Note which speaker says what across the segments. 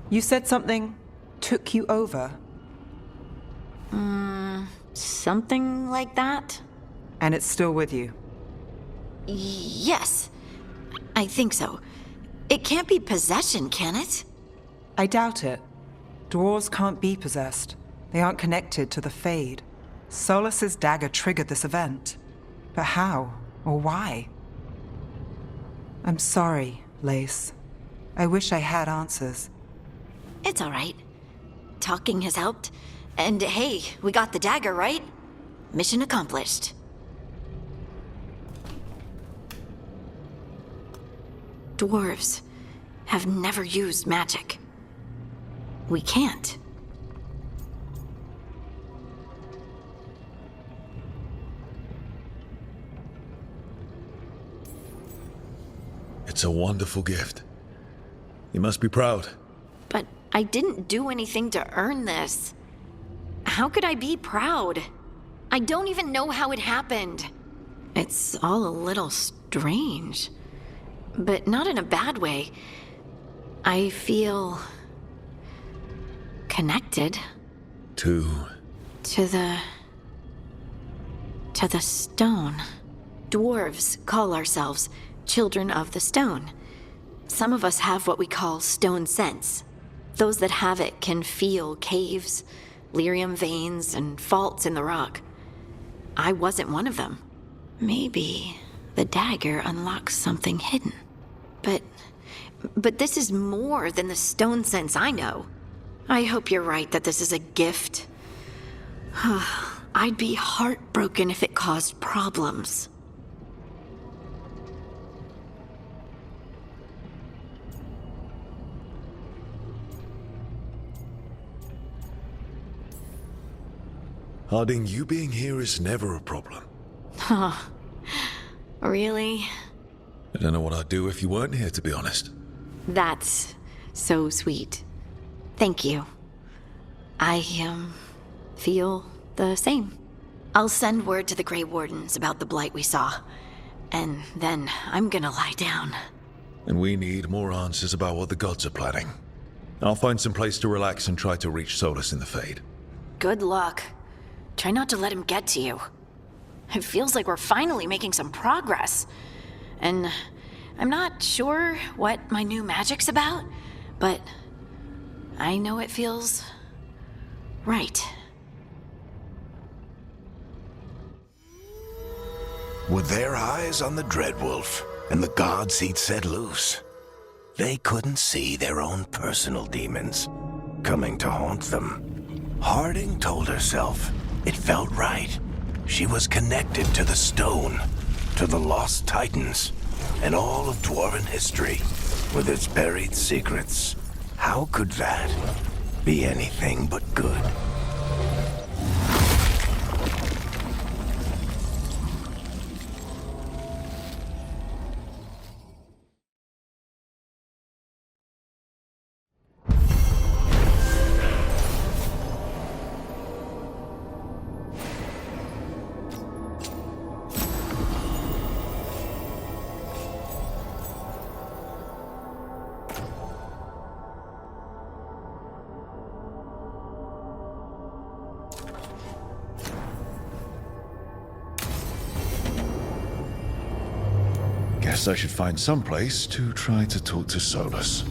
Speaker 1: You said something took you over.
Speaker 2: Something like that?
Speaker 1: And it's still with you.
Speaker 2: Yes, I think so. It can't be possession, can it?
Speaker 1: I doubt it. Dwarves can't be possessed. They aren't connected to the Fade. Solas's dagger triggered this event. But how? Or why? I'm sorry, Lace. I wish I had answers.
Speaker 2: It's all right. Talking has helped. And hey, we got the dagger, right? Mission accomplished. Dwarves have never used magic. We can't.
Speaker 3: It's a wonderful gift. You must be proud.
Speaker 2: But I didn't do anything to earn this. How could I be proud? I don't even know how it happened. It's all a little strange. But not in a bad way. I feel connected.
Speaker 3: To
Speaker 2: the stone. Dwarves call ourselves children of the stone. Some of us have what we call stone sense. Those that have it can feel caves, lyrium veins, and faults in the rock. I wasn't one of them. Maybe the dagger unlocks something hidden. But this is more than the stone sense I know. I hope you're right that this is a gift. I'd be heartbroken if it caused problems.
Speaker 3: Harding, you being here is never a problem.
Speaker 2: Huh. Really?
Speaker 3: I don't know what I'd do if you weren't here, to be honest.
Speaker 2: That's so sweet. Thank you. I, feel the same. I'll send word to the Grey Wardens about the blight we saw. And then I'm gonna lie down.
Speaker 3: And we need more answers about what the gods are planning. I'll find some place to relax and try to reach Solus in the Fade.
Speaker 2: Good luck. Try not to let him get to you. It feels like we're finally making some progress. And I'm not sure what my new magic's about, but I know it feels right.
Speaker 4: With their eyes on the Dreadwolf and the gods he'd set loose, they couldn't see their own personal demons coming to haunt them. Harding told herself it felt right. She was connected to the stone, to the lost titans, and all of Dwarven history, with its buried secrets. How could that be anything but good?
Speaker 3: Guess I should find some place to try to talk to Solus.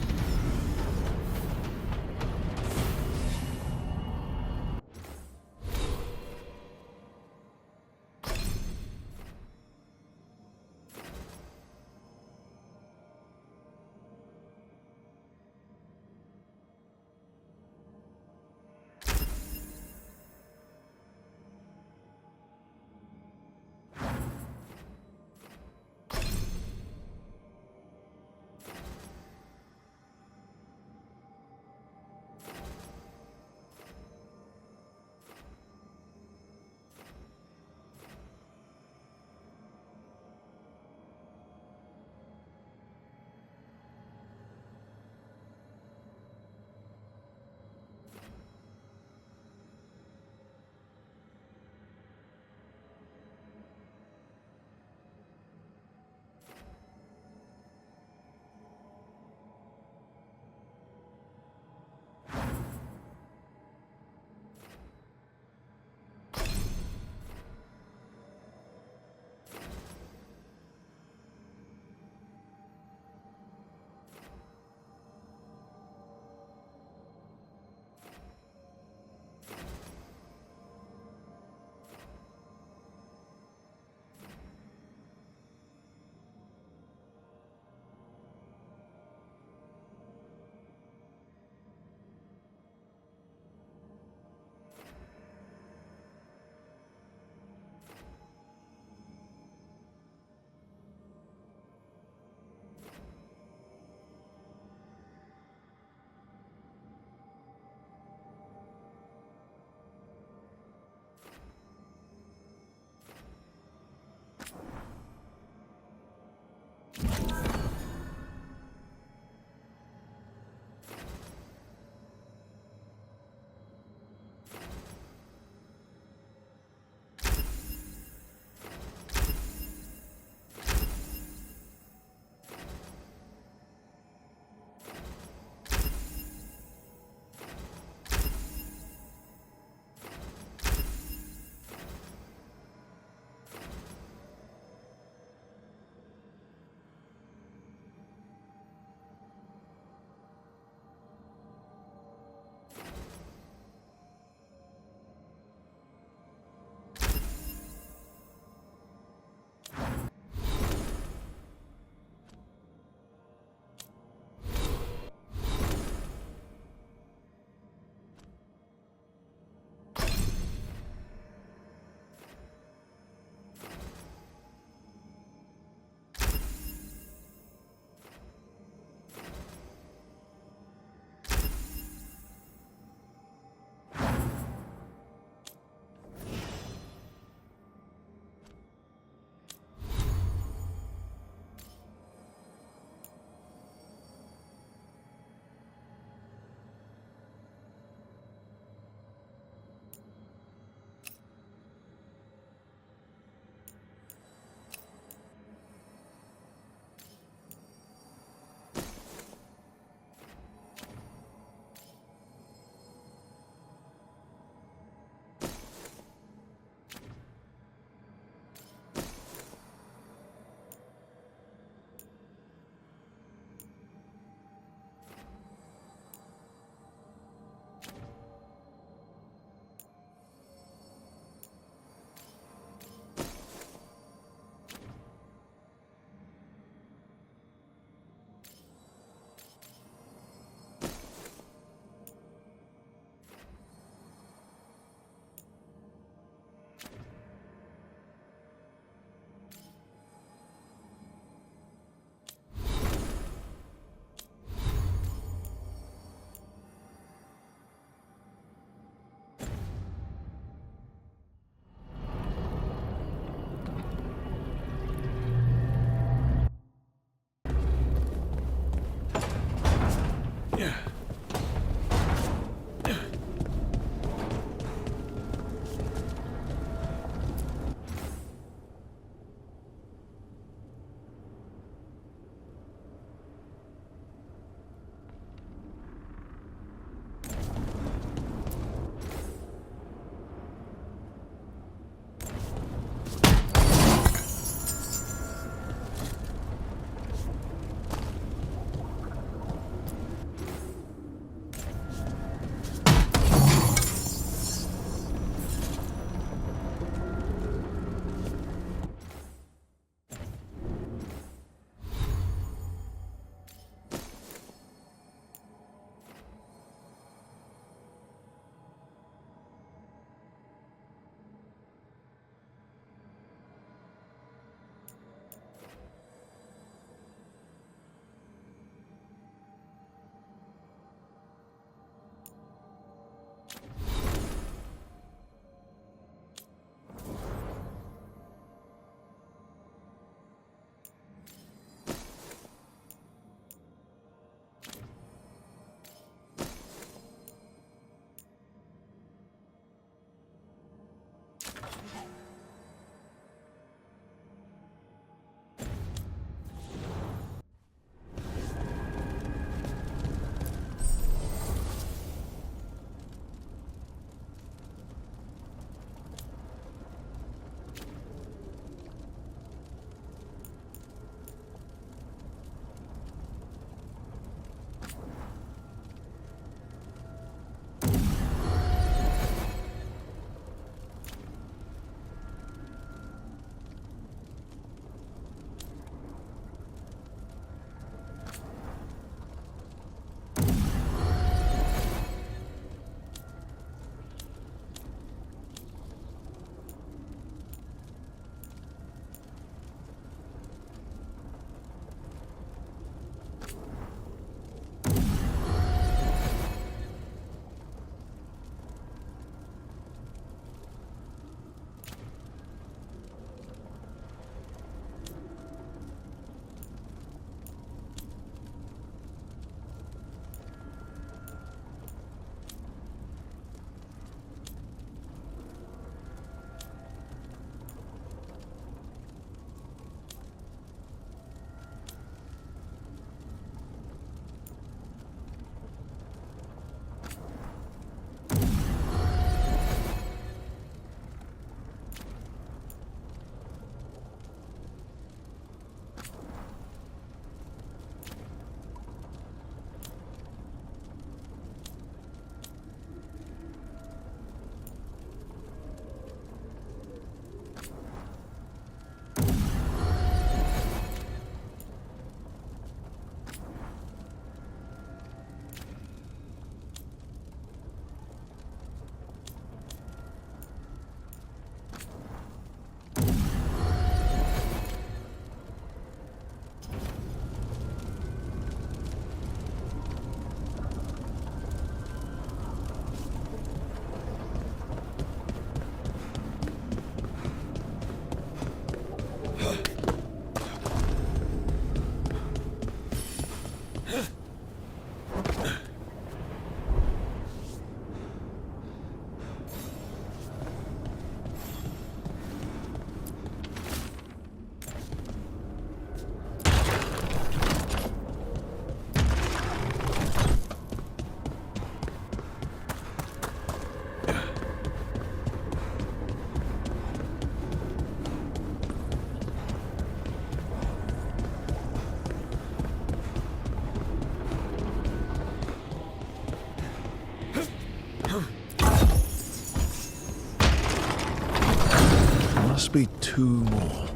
Speaker 3: Must be two more.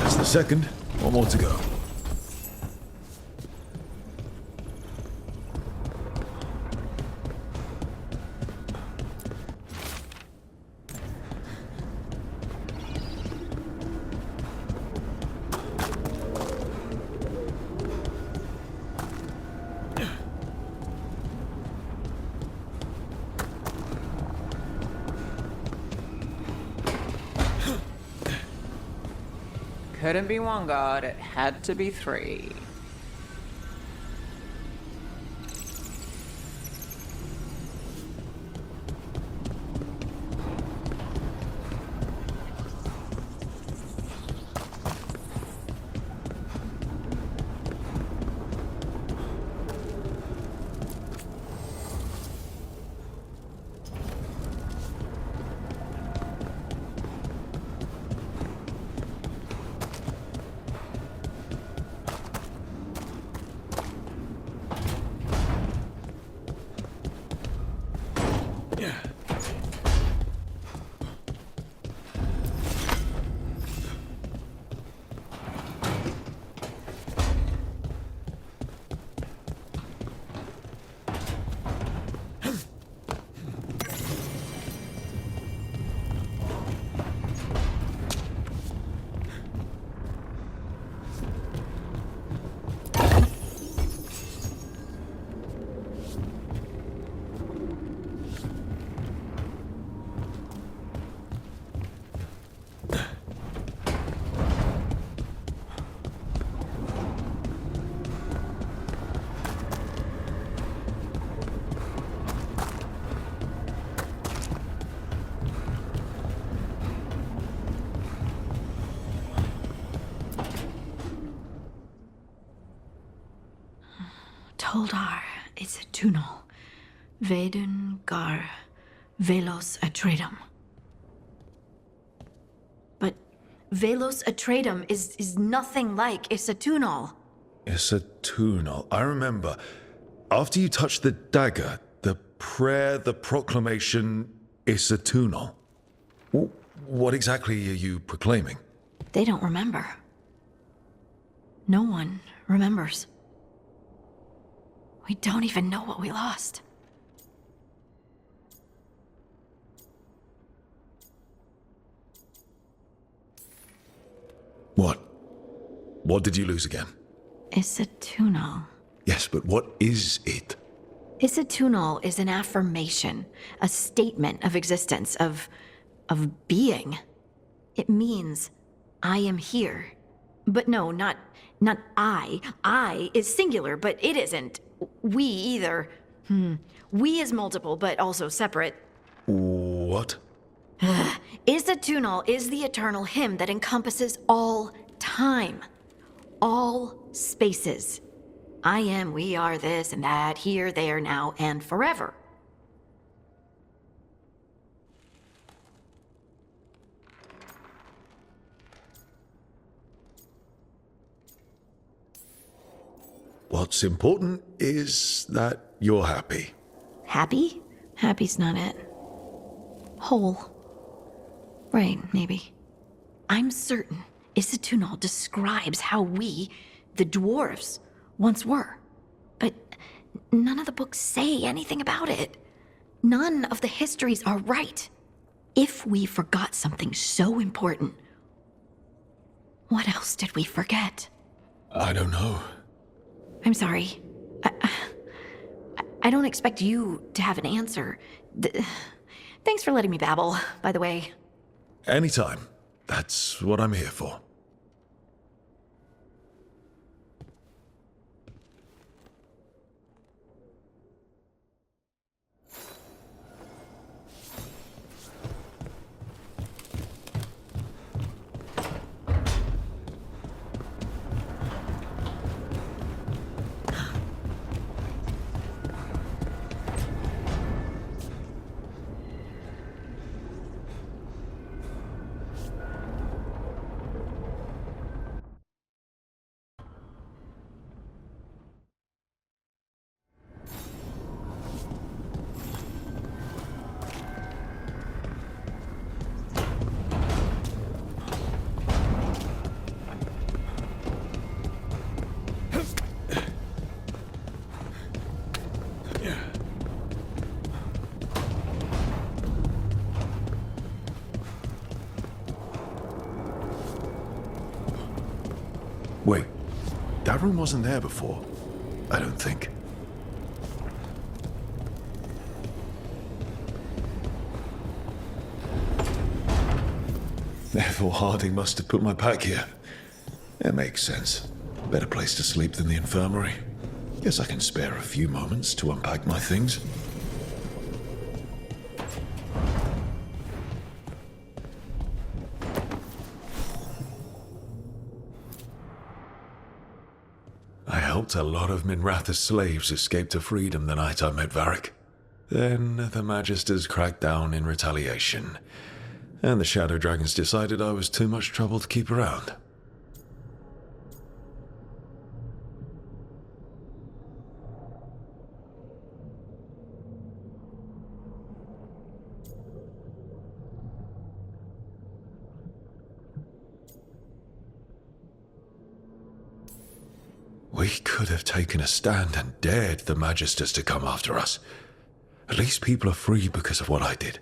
Speaker 3: That's the second. One more to go.
Speaker 1: couldn't be one god, it had to be three.
Speaker 2: Toldar is a tunnel. Vedun gar velos atredum. But velos atredum is nothing like Isatunal.
Speaker 3: Isatunal. I remember. After you touched the dagger, the prayer, the proclamation, Isatunal. What exactly are you proclaiming?
Speaker 2: They don't remember. No one remembers. We don't even know what we lost.
Speaker 3: What? What did you lose again?
Speaker 2: Isatunal.
Speaker 3: Yes, but what is it?
Speaker 2: Isatunal is an affirmation, a statement of existence, of being. It means, I am here. But no, not I. I is singular, but it isn't. We either. We is multiple, but also separate.
Speaker 3: What?
Speaker 2: Isatunal is the eternal hymn that encompasses all time. All spaces. I am, we are, this and that, here, there, now, and forever.
Speaker 3: What's important is that you're happy.
Speaker 2: Happy? Happy's not it. Whole. Right, maybe. I'm certain Isatunal describes how we, the dwarves, once were. But none of the books say anything about it. None of the histories are right. If we forgot something so important, what else did we forget?
Speaker 3: I don't know.
Speaker 2: I'm sorry. I don't expect you to have an answer. Thanks for letting me babble, by the way.
Speaker 3: Anytime. That's what I'm here for. Wait, that room wasn't there before. I don't think. Therefore, Harding must have put my pack here. It makes sense. Better place to sleep than the infirmary. Guess I can spare a few moments to unpack my things. I helped a lot of Minratha's slaves escape to freedom the night I met Varric. Then the Magisters cracked down in retaliation, and the Shadow Dragons decided I was too much trouble to keep around. We could have taken a stand and dared the Magisters to come after us. At least people are free because of what I did.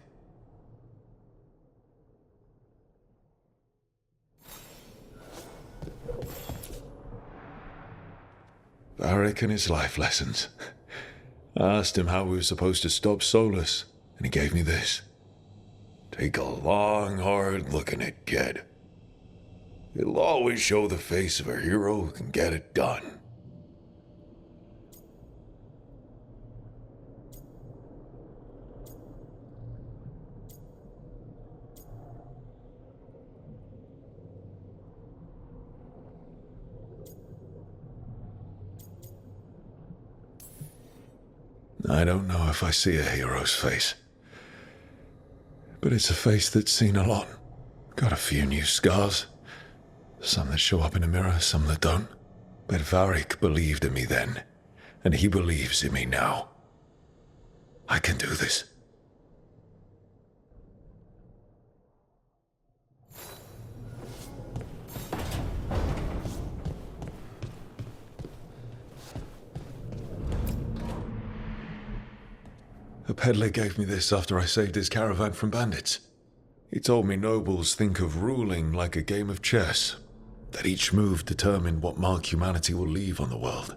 Speaker 3: Varric and his life lessons. I asked him how we were supposed to stop Solus, and he gave me this. Take a long, hard look at it, kid. It'll always show the face of a hero who can get it done. I don't know if I see a hero's face, but it's a face that's seen a lot. Got a few new scars. Some that show up in a mirror, some that don't. But Varric believed in me then, and he believes in me now. I can do this. A peddler gave me this after I saved his caravan from bandits. He told me nobles think of ruling like a game of chess, that each move determined what mark humanity will leave on the world.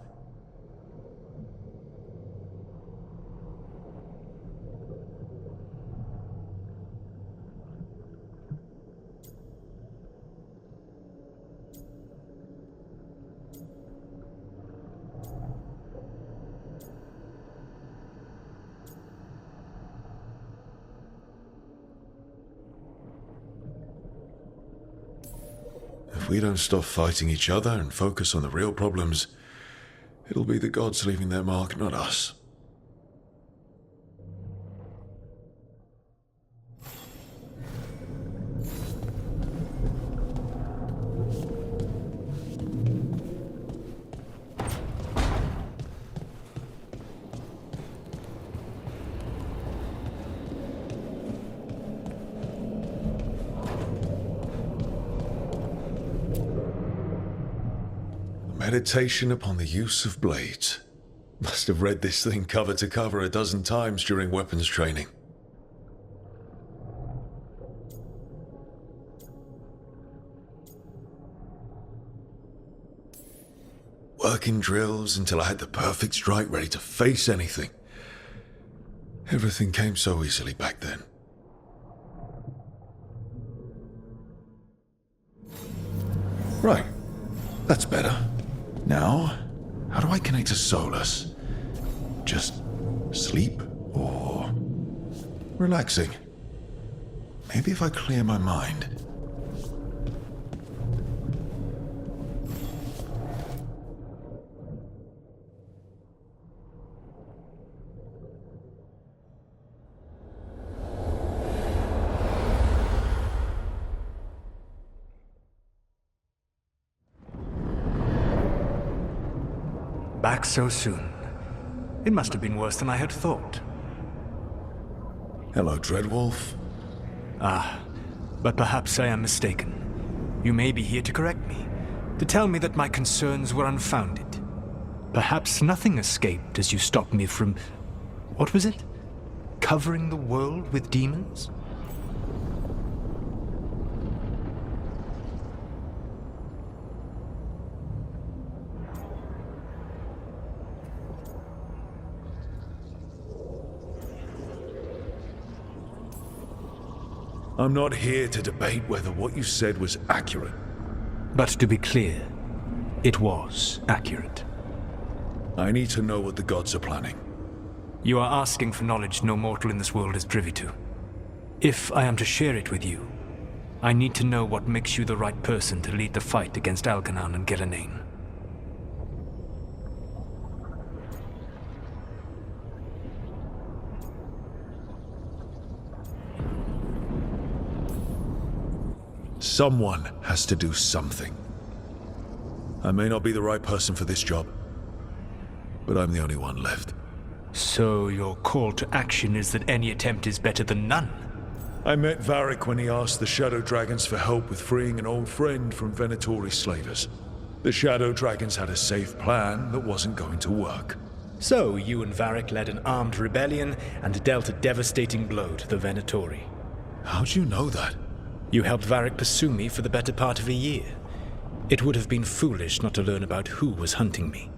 Speaker 3: If we don't stop fighting each other and focus on the real problems, it'll be the gods leaving their mark, not us. Meditation upon the use of blades. Must have read this thing cover to cover a dozen times during weapons training. Working drills until I had the perfect strike ready to face anything. Everything came so easily back then. Right, that's better. Now, how do I connect to Solus? Just sleep or relaxing? Maybe if I clear my mind.
Speaker 5: Back so soon. It must have been worse than I had thought.
Speaker 3: Hello, Dreadwolf.
Speaker 5: But perhaps I am mistaken. You may be here to correct me, to tell me that my concerns were unfounded. Perhaps nothing escaped as you stopped me from... what was it? Covering the world with demons?
Speaker 3: I'm not here to debate whether what you said was accurate.
Speaker 5: But to be clear, It was accurate.
Speaker 3: I need to know what the gods are planning.
Speaker 5: You are asking for knowledge no mortal in this world is privy to. If I am to share it with you, I need to know what makes you the right person to lead the fight against Algernon and Gillenane.
Speaker 3: Someone has to do something. I may not be the right person for this job, but I'm the only one left.
Speaker 5: So your call to action is that any attempt is better than none?
Speaker 3: I met Varric when he asked the Shadow Dragons for help with freeing an old friend from Venatori slavers. The Shadow Dragons had a safe plan that wasn't going to work.
Speaker 5: So you and Varric led an armed rebellion and dealt a devastating blow to the Venatori.
Speaker 3: How'd you know that?
Speaker 5: You helped Varric pursue me for the better part of a year. It would have been foolish not to learn about who was hunting me.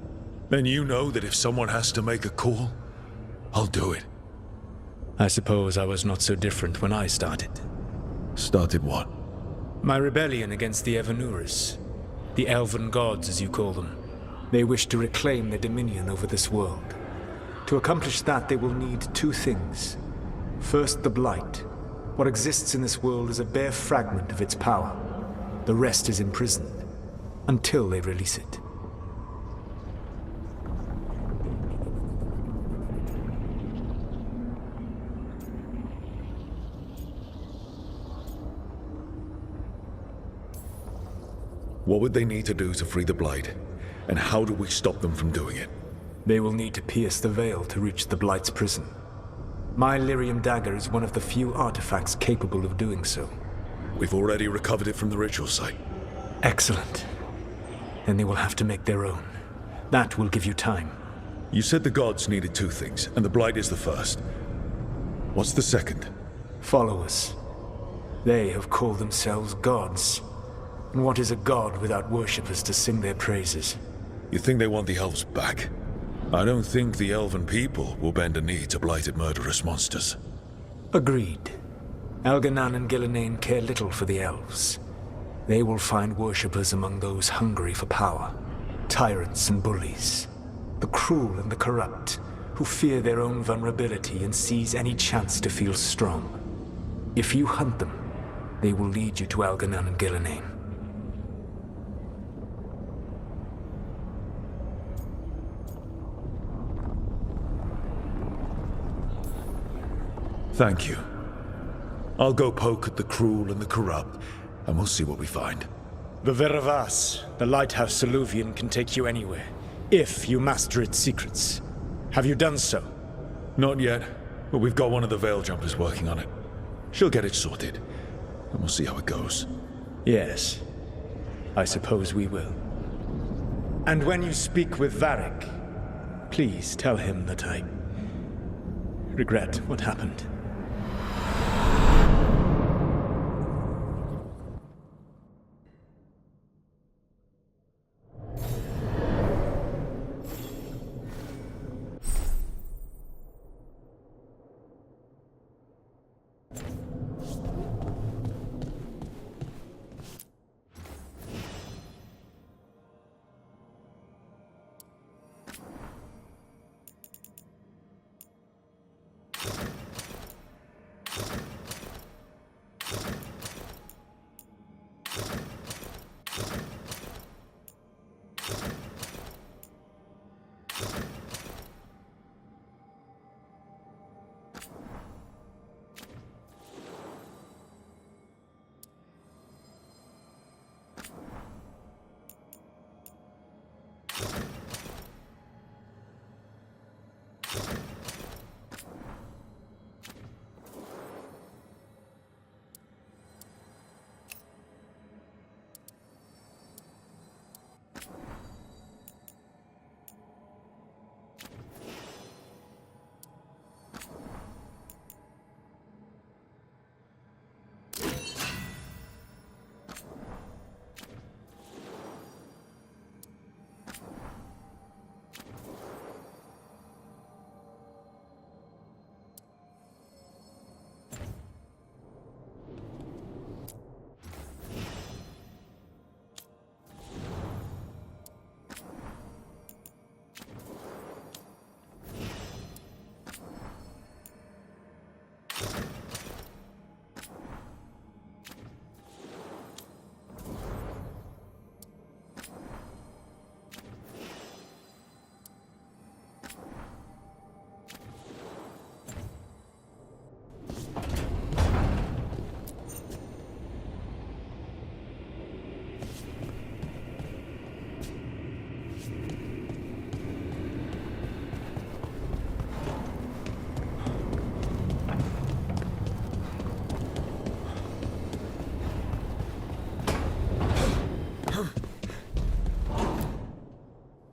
Speaker 3: Then you know that if someone has to make a call, I'll do it.
Speaker 5: I suppose I was not so different when I started.
Speaker 3: Started what?
Speaker 5: My rebellion against the Evanuris. The elven gods, as you call them. They wish to reclaim their dominion over this world. To accomplish that, they will need two things. First, the Blight. What exists in this world is a bare fragment of its power. The rest is imprisoned, until they release it.
Speaker 3: What would they need to do to free the Blight? And how do we stop them from doing it?
Speaker 5: They will need to pierce the veil to reach the Blight's prison. My Lyrium dagger is one of the few artifacts capable of doing so.
Speaker 3: We've already recovered it from the ritual site.
Speaker 5: Excellent. Then they will have to make their own. That will give you time.
Speaker 3: You said the gods needed two things, and the Blight is the first. What's the second?
Speaker 5: Followers. They have called themselves gods. And what is a god without worshippers to sing their praises?
Speaker 3: You think they want the elves back? I don't think the elven people will bend a knee to blighted murderous monsters.
Speaker 5: Agreed. Algernon and Gillenane care little for the elves. They will find worshippers among those hungry for power. Tyrants and bullies. The cruel and the corrupt, who fear their own vulnerability and seize any chance to feel strong. If you hunt them, they will lead you to Algernon and Gillenane.
Speaker 3: Thank you. I'll go poke at the cruel and the corrupt, and we'll see what we find.
Speaker 5: The Veravas, the lighthouse Soluvian, can take you anywhere, if you master its secrets. Have you done so?
Speaker 3: Not yet, but we've got one of the Veil Jumpers working on it. She'll get it sorted, and we'll see how it goes.
Speaker 5: Yes, I suppose we will. And when you speak with Varric, please tell him that I regret what happened.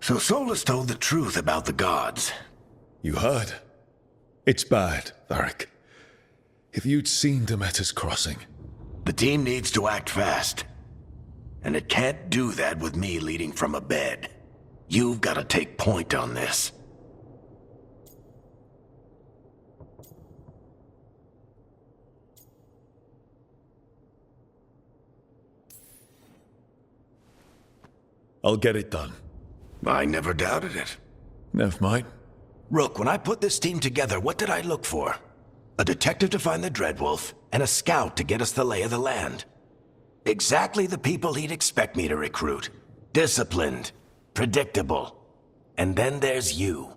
Speaker 4: So Solus told the truth about the gods.
Speaker 3: You heard? It's bad, Varric. If you'd seen Demeter's crossing...
Speaker 4: The team needs to act fast. And it can't do that with me leading from a bed. You've got to take point on this.
Speaker 3: I'll get it done.
Speaker 4: I never doubted it.
Speaker 3: Never mind.
Speaker 4: Rook, when I put this team together, what did I look for? A detective to find the Dreadwolf, and a scout to get us the lay of the land. Exactly the people he'd expect me to recruit. Disciplined, predictable. And then there's you.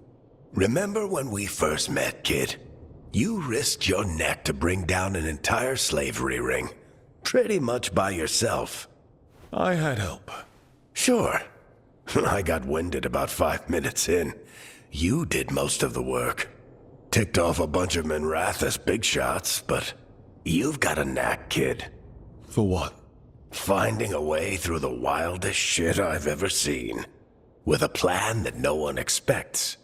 Speaker 4: Remember when we first met, kid? You risked your neck to bring down an entire slavery ring. Pretty much by yourself.
Speaker 3: I had help.
Speaker 4: Sure. I got winded about 5 minutes in. You did most of the work. Ticked off a bunch of Minrathous big shots, but you've got a knack, kid.
Speaker 3: For what?
Speaker 4: Finding a way through the wildest shit I've ever seen. With a plan that no one expects.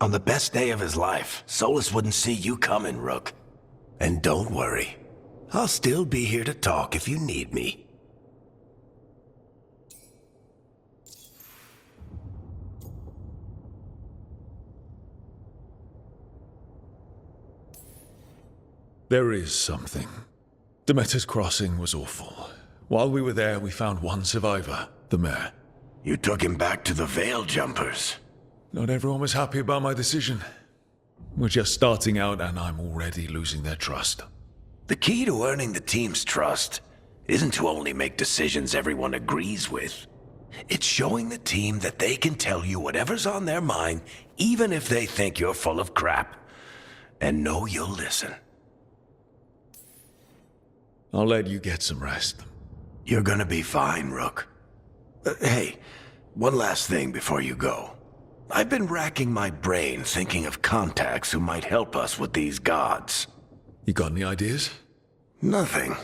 Speaker 4: On the best day of his life, Solus wouldn't see you coming, Rook. And don't worry. I'll still be here to talk if you need me.
Speaker 3: There is something. Demeter's crossing was awful. While we were there, we found one survivor, the mayor.
Speaker 4: You took him back to the Veil Jumpers.
Speaker 3: Not everyone was happy about my decision. We're just starting out and I'm already losing their trust.
Speaker 4: The key to earning the team's trust isn't to only make decisions everyone agrees with. It's showing the team that they can tell you whatever's on their mind, even if they think you're full of crap. And know you'll listen.
Speaker 3: I'll let you get some rest.
Speaker 4: You're gonna be fine, Rook. Hey, one last thing before you go. I've been racking my brain thinking of contacts who might help us with these gods.
Speaker 3: You got any ideas?
Speaker 4: Nothing.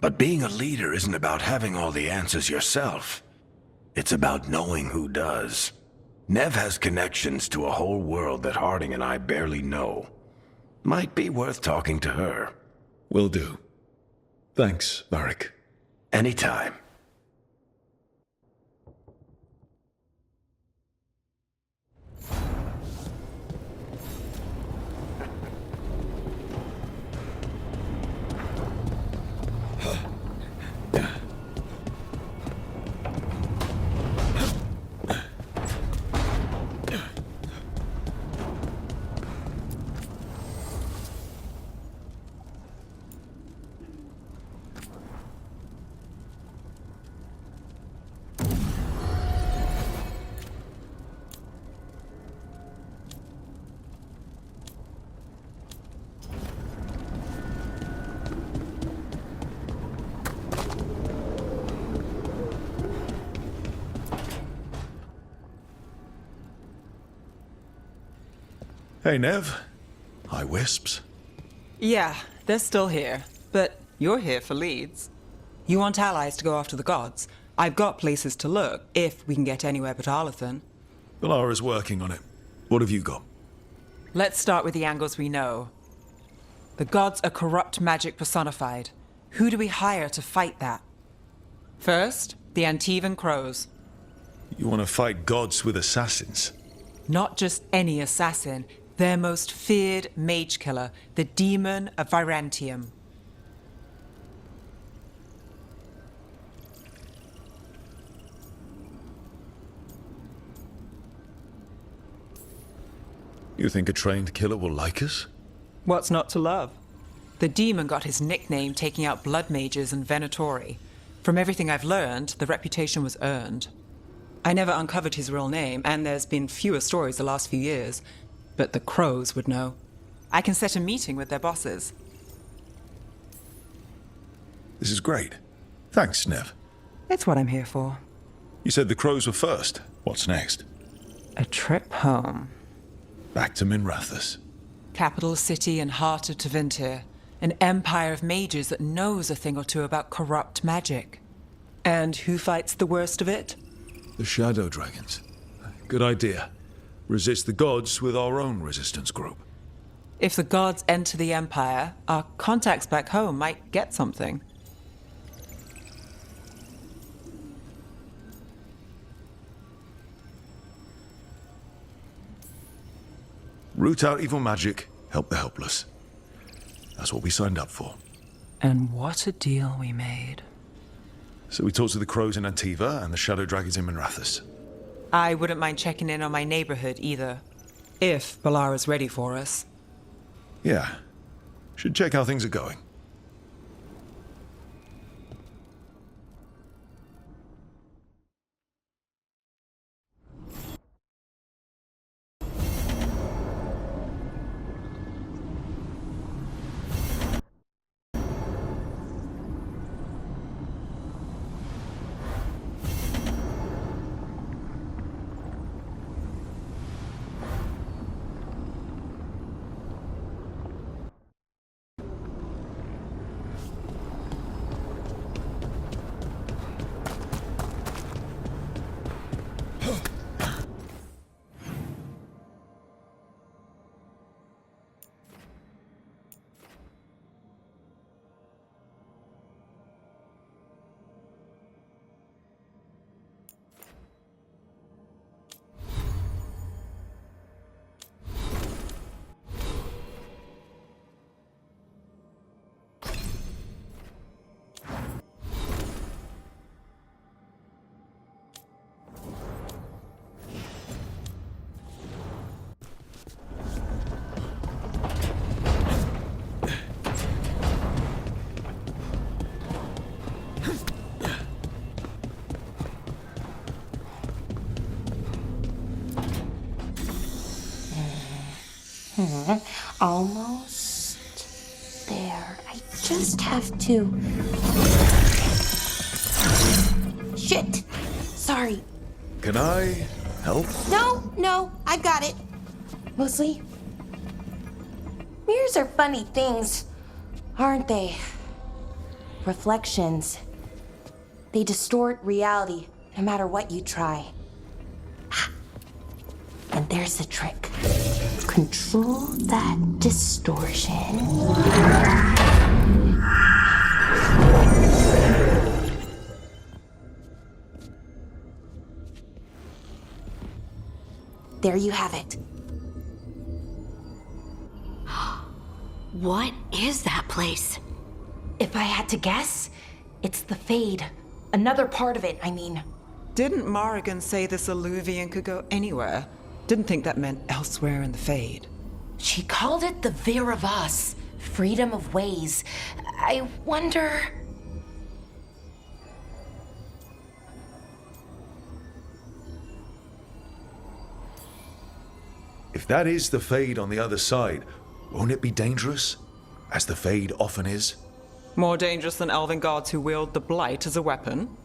Speaker 4: But being a leader isn't about having all the answers yourself. It's about knowing who does. Nev has connections to a whole world that Harding and I barely know. Might be worth talking to her.
Speaker 3: Will do. Thanks, Varric.
Speaker 4: Anytime.
Speaker 3: Hey, Nev. Hi, Wisps.
Speaker 1: Yeah, they're still here. But you're here for leads. You want allies to go after the gods? I've got places to look, if we can get anywhere but Arlathan.
Speaker 3: Valara's working on it. What have you got?
Speaker 1: Let's start with the angles we know. The gods are corrupt magic personified. Who do we hire to fight that? First, the Antivan Crows.
Speaker 3: You want to fight gods with assassins?
Speaker 1: Not just any assassin, their most feared mage killer, the Demon of Virantium.
Speaker 3: You think a trained killer will like us?
Speaker 1: What's not to love? The demon got his nickname taking out blood mages and Venatori. From everything I've learned, the reputation was earned. I never uncovered his real name, and there's been fewer stories the last few years. But the Crows would know. I can set a meeting with their bosses.
Speaker 3: This is great. Thanks, Nev.
Speaker 1: It's what I'm here for.
Speaker 3: You said the Crows were first. What's next?
Speaker 1: A trip home.
Speaker 3: Back to Minrathous.
Speaker 1: Capital city and heart of Tevinter. An empire of mages that knows a thing or two about corrupt magic. And who fights the worst of it?
Speaker 3: The Shadow Dragons. good idea. Resist the gods with our own resistance group.
Speaker 1: If the gods enter the Empire, our contacts back home might get something.
Speaker 3: Root out evil magic, help the helpless. That's what we signed up for.
Speaker 1: And what a deal we made.
Speaker 3: So we talked to the crows in Antiva and the shadow dragons in Minrathous.
Speaker 1: I wouldn't mind checking in on my neighborhood either. If Balara's ready for us.
Speaker 3: Yeah. Should check how things are going.
Speaker 6: Almost there. I just have to... Shit! Sorry.
Speaker 3: Can I help?
Speaker 6: No, I've got it. Mostly, mirrors are funny things, aren't they? Reflections. They distort reality, no matter what you try. And there's the trick. Control that distortion. There you have it.
Speaker 2: What is that place?
Speaker 6: If I had to guess, it's the Fade. Another part of it, I mean.
Speaker 1: Didn't Morrigan say this Illuvian could go anywhere? Didn't think that meant elsewhere in the Fade.
Speaker 6: She called it the Veer of Us, freedom of ways. I wonder...
Speaker 3: If that is the Fade on the other side, won't it be dangerous? As the Fade often is?
Speaker 1: More dangerous than elven gods who wield the Blight as a weapon?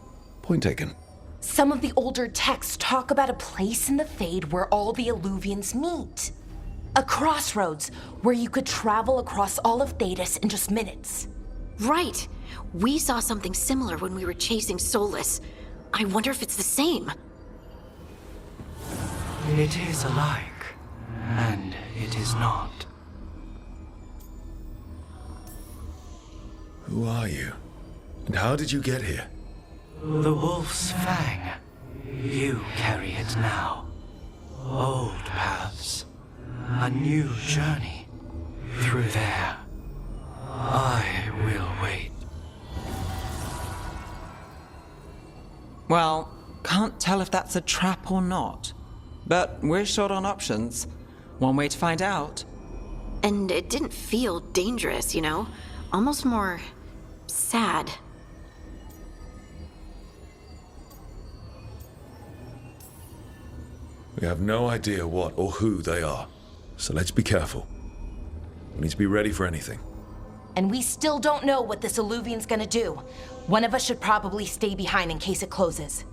Speaker 3: Point taken.
Speaker 6: Some of the older texts talk about a place in the Fade where all the Illuvians meet. A crossroads where you could travel across all of Thedas in just minutes.
Speaker 2: Right. We saw something similar when we were chasing Solus. I wonder if it's the same.
Speaker 5: It is alike, and it is not.
Speaker 3: Who are you? And how did you get here?
Speaker 5: The Wolf's Fang. You carry it now. Old paths. A new journey. Through there. I will wait.
Speaker 1: Well, can't tell if that's a trap or not. But we're short on options. One way to find out.
Speaker 2: And it didn't feel dangerous, you know? Almost more sad.
Speaker 3: We have no idea what or who they are, so let's be careful. We need to be ready for anything.
Speaker 6: And we still don't know what this Illuvian's gonna do. One of us should probably stay behind in case it closes.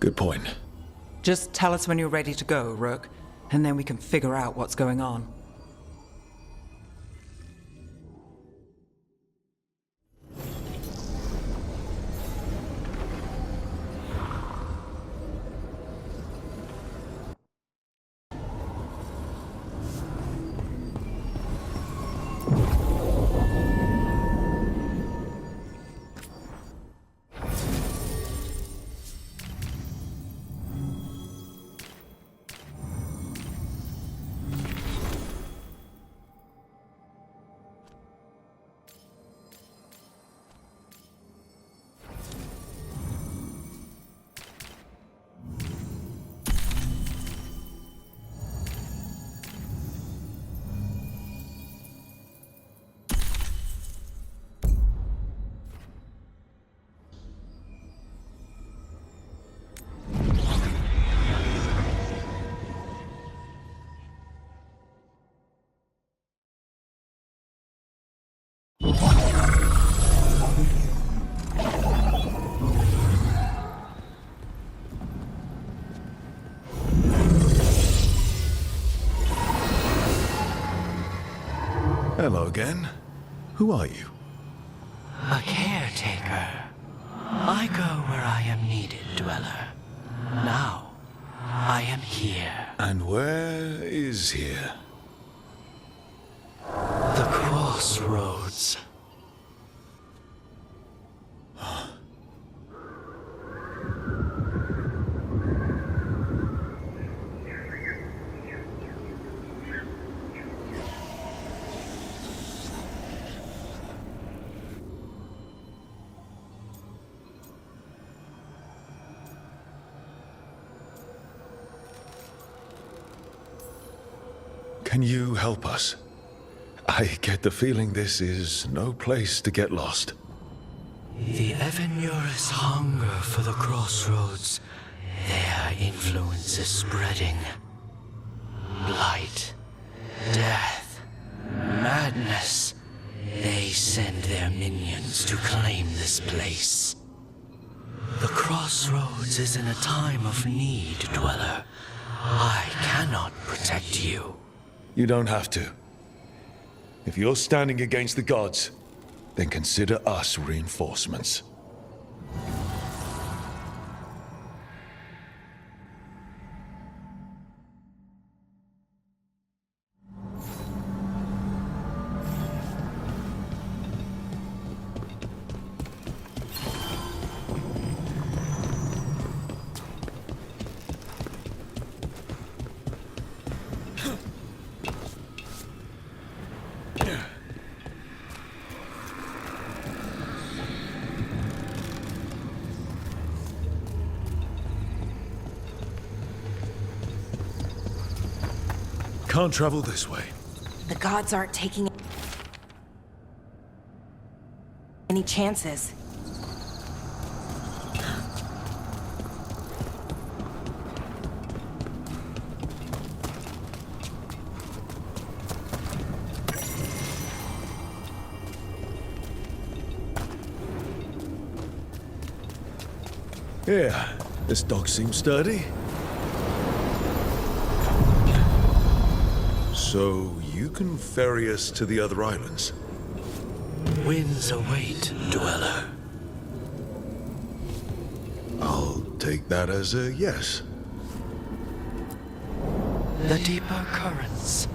Speaker 3: Good point.
Speaker 1: Just tell us when you're ready to go, Rook, and then we can figure out what's going on.
Speaker 3: Hello again. Who are you?
Speaker 7: A caretaker. I go where I am needed, Dweller. Now, I am here.
Speaker 3: And where is here?
Speaker 7: The crossroads.
Speaker 3: Can you help us? I get the feeling this is no place to get lost.
Speaker 7: The Evanurus hunger for the crossroads. Their influence is spreading. Blight, death, madness. They send their minions to claim this place. The crossroads is in a time of need, Dweller. I cannot protect you.
Speaker 3: You don't have to. If you're standing against the gods, then consider us reinforcements. Can't travel this way.
Speaker 6: The gods aren't taking any chances.
Speaker 3: Yeah, this dog seems sturdy. So, you can ferry us to the other islands?
Speaker 7: Winds await, Dweller.
Speaker 3: I'll take that as a yes.
Speaker 7: The deeper currents